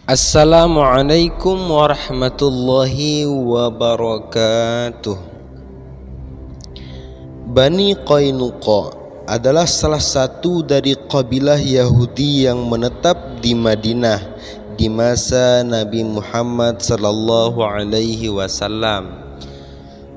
Assalamualaikum warahmatullahi wabarakatuh. Bani Qainuqa adalah salah satu dari kabilah Yahudi yang menetap di Madinah di masa Nabi Muhammad sallallahu alaihi wasallam.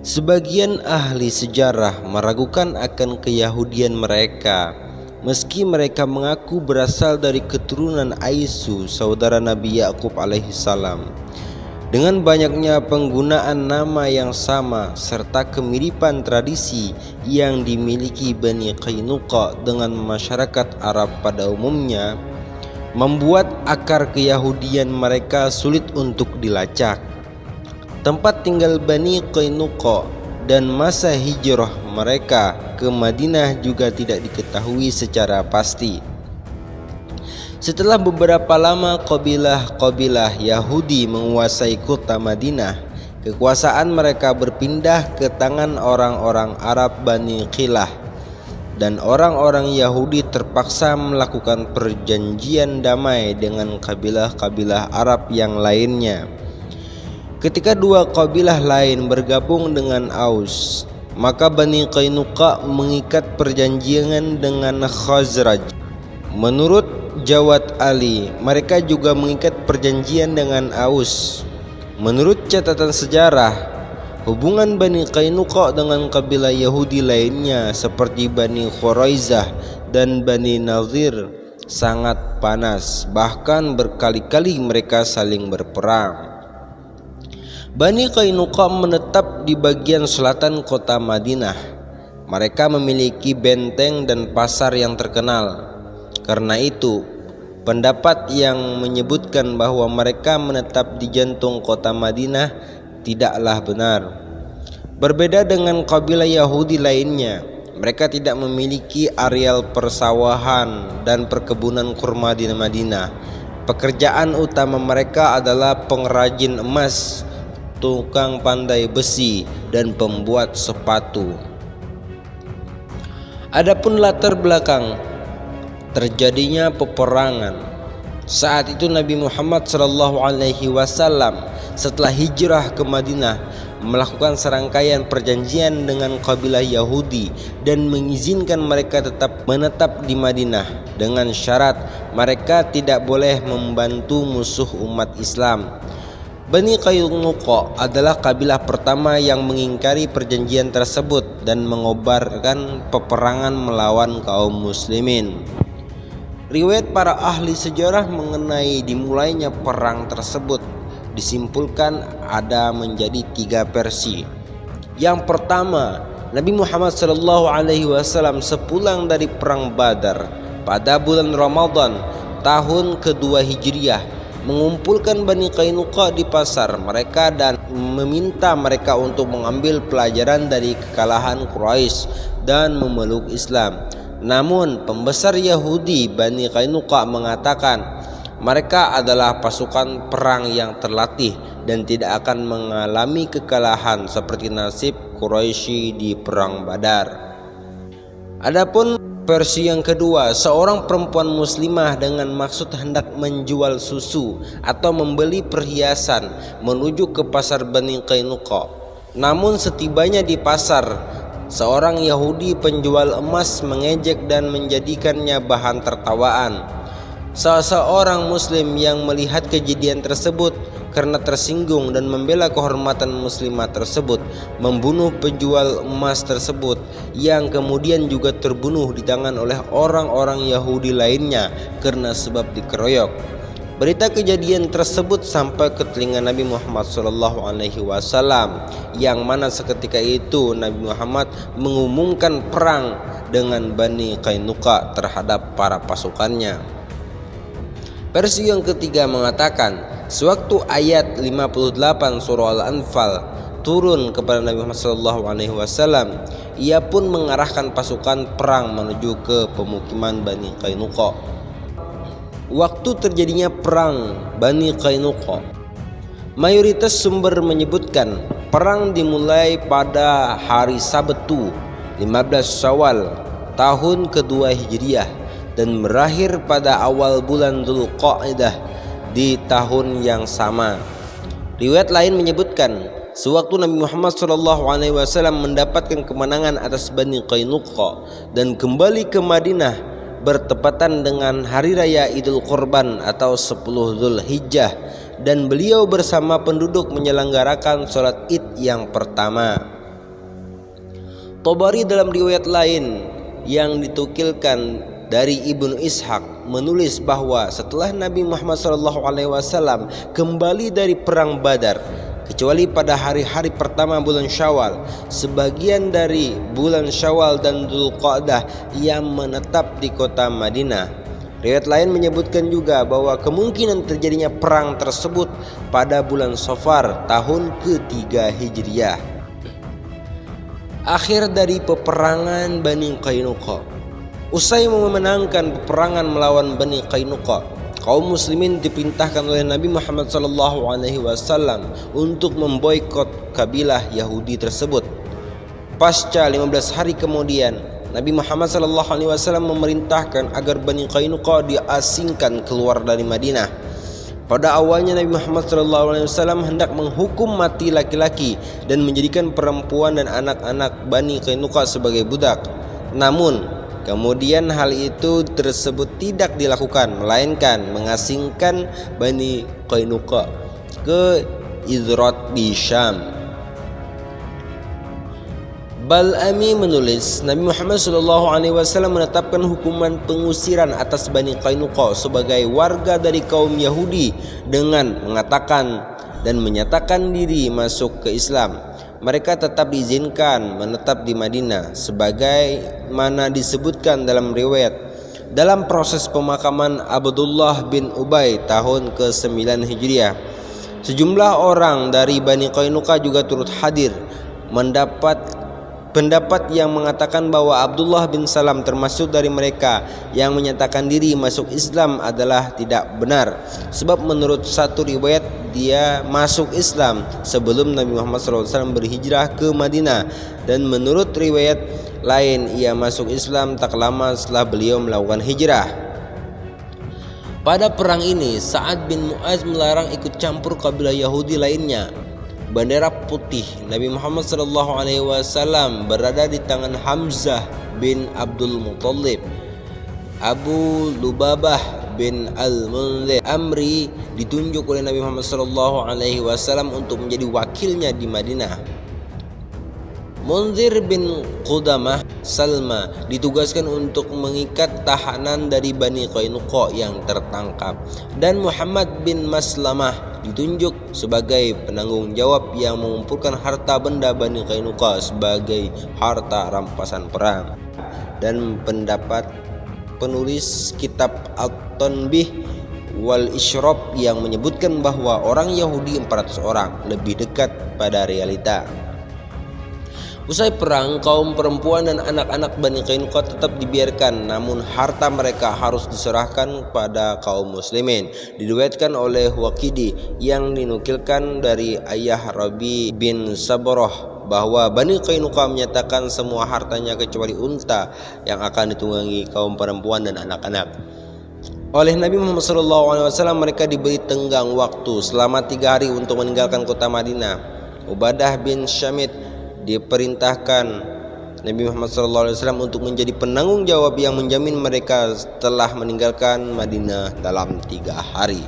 Sebagian ahli sejarah meragukan akan keyahudian mereka, meski mereka mengaku berasal dari keturunan Aisu, saudara Nabi Yakub alaihissalam. Dengan banyaknya penggunaan nama yang sama serta kemiripan tradisi yang dimiliki Bani Qainuqa dengan masyarakat Arab pada umumnya, membuat akar keyahudian mereka sulit untuk dilacak. Tempat tinggal Bani Qainuqa dan masa hijrah mereka ke Madinah juga tidak diketahui secara pasti. Setelah beberapa lama kabilah-kabilah Yahudi menguasai kota Madinah, kekuasaan mereka berpindah ke tangan orang-orang Arab Bani Qilah, dan orang-orang Yahudi terpaksa melakukan perjanjian damai dengan kabilah-kabilah Arab yang lainnya. Ketika dua kabilah lain bergabung dengan Aus, maka Bani Qainuqa mengikat perjanjian dengan Khazraj. Menurut Jawad Ali, mereka juga mengikat perjanjian dengan Aus. Menurut catatan sejarah, hubungan Bani Qainuqa dengan kabilah Yahudi lainnya seperti Bani Quraizah dan Bani Nadir sangat panas, bahkan berkali-kali mereka saling berperang. Bani Qainuqa menetap di bagian selatan kota Madinah. Mereka memiliki benteng dan pasar yang terkenal. Karena itu, pendapat yang menyebutkan bahwa mereka menetap di jantung kota Madinah tidaklah benar. Berbeda dengan kabilah Yahudi lainnya, mereka tidak memiliki areal persawahan dan perkebunan kurma di Madinah. Pekerjaan utama mereka adalah pengrajin emas, tukang pandai besi, dan pembuat sepatu. Adapun latar belakang terjadinya peperangan, saat itu Nabi Muhammad SAW setelah hijrah ke Madinah melakukan serangkaian perjanjian dengan kabilah Yahudi dan mengizinkan mereka tetap menetap di Madinah dengan syarat mereka tidak boleh membantu musuh umat Islam. Bani Qainuqa adalah kabilah pertama yang mengingkari perjanjian tersebut dan mengobarkan peperangan melawan kaum muslimin. Riwayat para ahli sejarah mengenai dimulainya perang tersebut disimpulkan ada menjadi 3 versi. Yang pertama, Nabi Muhammad SAW sepulang dari perang Badar pada bulan Ramadan tahun kedua Hijriah mengumpulkan Bani Qainuqa di pasar mereka dan meminta mereka untuk mengambil pelajaran dari kekalahan Quraisy dan memeluk Islam. Namun pembesar Yahudi Bani Qainuqa mengatakan mereka adalah pasukan perang yang terlatih dan tidak akan mengalami kekalahan seperti nasib Quraisy di perang Badar. Adapun versi yang kedua, seorang perempuan muslimah dengan maksud hendak menjual susu atau membeli perhiasan menuju ke pasar Bani Qainuqa. Namun setibanya di pasar, seorang Yahudi penjual emas mengejek dan menjadikannya bahan tertawaan. Seorang muslim yang melihat kejadian tersebut karena tersinggung dan membela kehormatan muslimah tersebut membunuh penjual emas tersebut, yang kemudian juga terbunuh di tangan oleh orang-orang Yahudi lainnya karena sebab dikeroyok. Berita kejadian tersebut sampai ke telinga Nabi Muhammad SAW, yang mana seketika itu Nabi Muhammad mengumumkan perang dengan Bani Qainuqa terhadap para pasukannya. Versi yang ketiga mengatakan, sewaktu ayat 58 surah Al-Anfal turun kepada Nabi Muhammad SAW, ia pun mengarahkan pasukan perang menuju ke pemukiman Bani Qainuqa. Waktu terjadinya perang Bani Qainuqa, mayoritas sumber menyebutkan perang dimulai pada hari Sabtu 15 Syawal tahun kedua Hijriah dan berakhir pada awal bulan Dzulqa'dah di tahun yang sama. Riwayat lain menyebutkan, sewaktu Nabi Muhammad SAW mendapatkan kemenangan atas Bani Qainuqa dan kembali ke Madinah bertepatan dengan hari raya Idul Qurban atau 10 Zulhijjah, dan beliau bersama penduduk menyelenggarakan sholat Id yang pertama. Tabari dalam riwayat lain yang ditukilkan dari Ibnu Ishaq menulis bahwa setelah Nabi Muhammad SAW kembali dari perang Badar, kecuali pada hari-hari pertama bulan Syawal, sebagian dari bulan Syawal dan Dzulqa'dah yang menetap di kota Madinah. Riwayat lain menyebutkan juga bahwa kemungkinan terjadinya perang tersebut pada bulan Safar tahun ke-3 Hijriah. Akhir dari peperangan Bani Qainuqa. Usai memenangkan peperangan melawan Bani Qainuqa, kaum muslimin diperintahkan oleh Nabi Muhammad SAW untuk memboikot kabilah Yahudi tersebut. Pasca 15 hari kemudian, Nabi Muhammad SAW memerintahkan agar Bani Qainuqa diasingkan keluar dari Madinah. Pada awalnya Nabi Muhammad SAW hendak menghukum mati laki-laki dan menjadikan perempuan dan anak-anak Bani Qainuqa sebagai budak. Namun kemudian hal itu tersebut tidak dilakukan, melainkan mengasingkan Bani Qainuqa ke Idrat di Syam. Bal'ami menulis, Nabi Muhammad SAW menetapkan hukuman pengusiran atas Bani Qainuqa sebagai warga dari kaum Yahudi dengan mengatakan dan menyatakan diri masuk ke Islam. Mereka tetap diizinkan menetap di Madinah sebagaimana disebutkan dalam riwayat. Dalam proses pemakaman Abdullah bin Ubay tahun ke-9 Hijriah, sejumlah orang dari Bani Qainuqa juga turut hadir. Pendapat yang mengatakan bahwa Abdullah bin Salam termasuk dari mereka yang menyatakan diri masuk Islam adalah tidak benar, sebab menurut satu riwayat dia masuk Islam sebelum Nabi Muhammad SAW berhijrah ke Madinah, dan menurut riwayat lain ia masuk Islam tak lama setelah beliau melakukan hijrah. Pada perang ini, Sa'ad bin Mu'az melarang ikut campur kabilah Yahudi lainnya. Bendera putih Nabi Muhammad SAW berada di tangan Hamzah bin Abdul Muttalib. Abu Lubabah bin Al-Munzir Amri ditunjuk oleh Nabi Muhammad SAW untuk menjadi wakilnya di Madinah. Munzir bin Qudamah Salma ditugaskan untuk mengikat tahanan dari Bani Qainuqa yang tertangkap, dan Muhammad bin Maslamah ditunjuk sebagai penanggung jawab yang mengumpulkan harta benda Bani Qainuqa sebagai harta rampasan perang. Dan pendapat penulis kitab At-Tanbih wal Isyrab yang menyebutkan bahwa orang Yahudi 400 orang lebih dekat pada realita. Usai perang, kaum perempuan dan anak-anak Bani Qainuqa tetap dibiarkan, namun harta mereka harus diserahkan pada kaum muslimin. Diriwayatkan oleh Waqidi yang dinukilkan dari ayah Rabi bin Sabrah bahwa Bani Qainuqa menyatakan semua hartanya kecuali unta yang akan ditunggangi kaum perempuan dan anak-anak. Oleh Nabi Muhammad SAW mereka diberi tenggang waktu selama 3 hari untuk meninggalkan kota Madinah. Ubadah bin Syamit diperintahkan Nabi Muhammad SAW untuk menjadi penanggung jawab yang menjamin mereka setelah meninggalkan Madinah dalam 3 hari.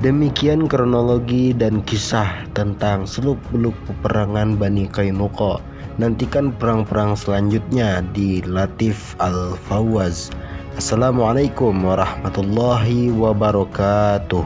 Demikian kronologi dan kisah tentang seluk-beluk peperangan Bani Qainuqa. Nantikan perang-perang selanjutnya di Latif Al-Fawaz. Assalamualaikum warahmatullahi wabarakatuh.